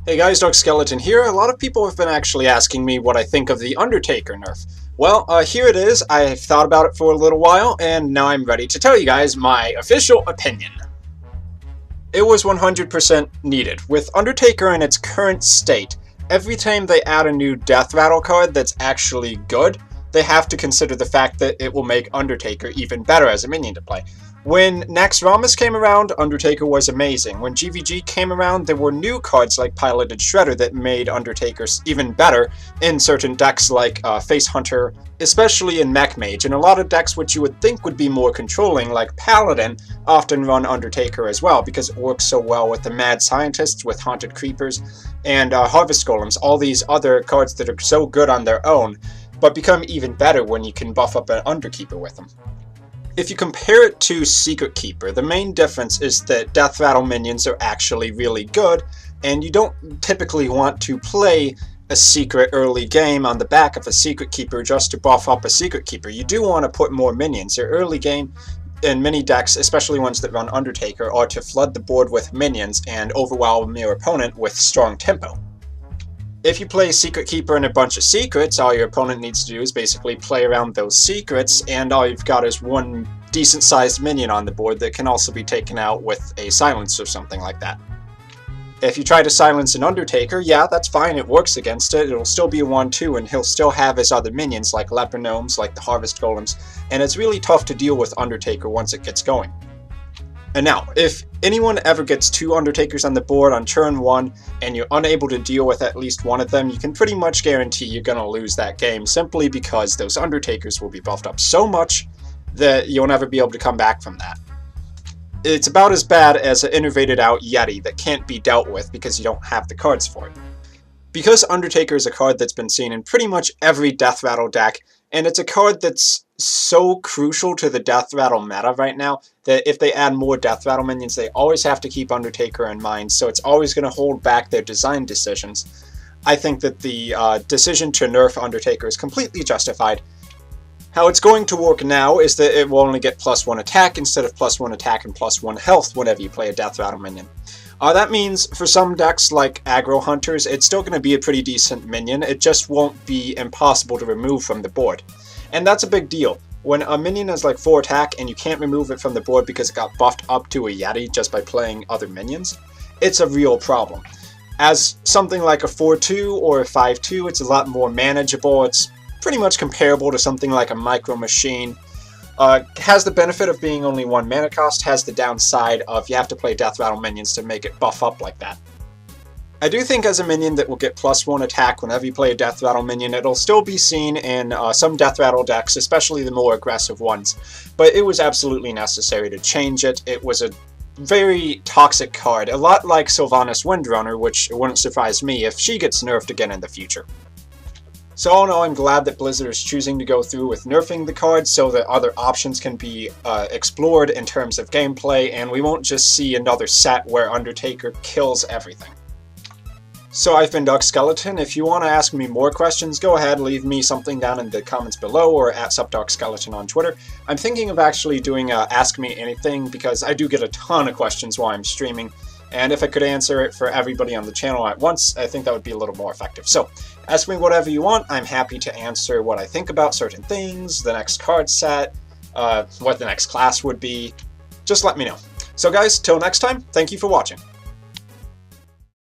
Hey guys, Dark Skeleton here. A lot of people have been actually asking me what I think of the Undertaker nerf. Well, here it is. I've thought about it for a little while, and now I'm ready to tell you guys my official opinion. It was 100% needed. With Undertaker in its current state, every time they add a new Death Rattle card that's actually good, they have to consider the fact that it will make Undertaker even better as a minion to play. When Naxxramas came around, Undertaker was amazing. When GVG came around, there were new cards like Piloted Shredder that made Undertaker even better in certain decks like Face Hunter, especially in Mech Mage, and a lot of decks which you would think would be more controlling, like Paladin, often run Undertaker as well, because it works so well with the Mad Scientists, with Haunted Creepers, and Harvest Golems, all these other cards that are so good on their own, but become even better when you can buff up an Underkeeper with them. If you compare it to Secret Keeper, the main difference is that Death Rattle minions are actually really good, and you don't typically want to play a secret early game on the back of a Secret Keeper just to buff up a Secret Keeper. You do want to put more minions. Your early game in many decks, especially ones that run Undertaker, are to flood the board with minions and overwhelm your opponent with strong tempo. If you play Secret Keeper and a bunch of secrets, all your opponent needs to do is basically play around those secrets, and all you've got is one decent-sized minion on the board that can also be taken out with a silence or something like that. If you try to silence an Undertaker, yeah, that's fine, it works against it, it'll still be a 1-2, and he'll still have his other minions like Leper Gnomes, like the Harvest Golems, and it's really tough to deal with Undertaker once it gets going. And now, if anyone ever gets two Undertakers on the board on turn 1, and you're unable to deal with at least one of them, you can pretty much guarantee you're going to lose that game, simply because those Undertakers will be buffed up so much that you'll never be able to come back from that. It's about as bad as an innervated out Yeti that can't be dealt with because you don't have the cards for it. Because Undertaker is a card that's been seen in pretty much every Death Rattle deck, and it's a card that's so crucial to the Death Rattle meta right now that if they add more Death Rattle minions, they always have to keep Undertaker in mind, so it's always going to hold back their design decisions. I think that the decision to nerf Undertaker is completely justified. How it's going to work now is that it will only get +1 attack instead of +1 attack and +1 health whenever you play a Death Rattle minion. That means for some decks like Aggro Hunters, it's still going to be a pretty decent minion, it just won't be impossible to remove from the board. And that's a big deal. When a minion has like 4 attack and you can't remove it from the board because it got buffed up to a Yeti just by playing other minions, it's a real problem. As something like a 4-2 or a 5-2, it's a lot more manageable, it's pretty much comparable to something like a Micro Machine. Has the benefit of being only 1 mana cost, has the downside of you have to play Death Rattle minions to make it buff up like that. I do think as a minion that will get +1 attack whenever you play a Death Rattle minion, it'll still be seen in some Death Rattle decks, especially the more aggressive ones. But it was absolutely necessary to change it. It was a very toxic card, a lot like Sylvanas Windrunner, which it wouldn't surprise me if she gets nerfed again in the future. So all in all, I'm glad that Blizzard is choosing to go through with nerfing the card so that other options can be explored in terms of gameplay, and we won't just see another set where Undertaker kills everything. So I've been Dark Skeleton. If you want to ask me more questions, go ahead, leave me something down in the comments below or at @SupDarkSkeleton on Twitter. I'm thinking of actually doing Ask Me Anything because I do get a ton of questions while I'm streaming, and if I could answer it for everybody on the channel at once, I think that would be a little more effective. So, ask me whatever you want. I'm happy to answer what I think about certain things, the next card set, what the next class would be. Just let me know. So guys, till next time, thank you for watching.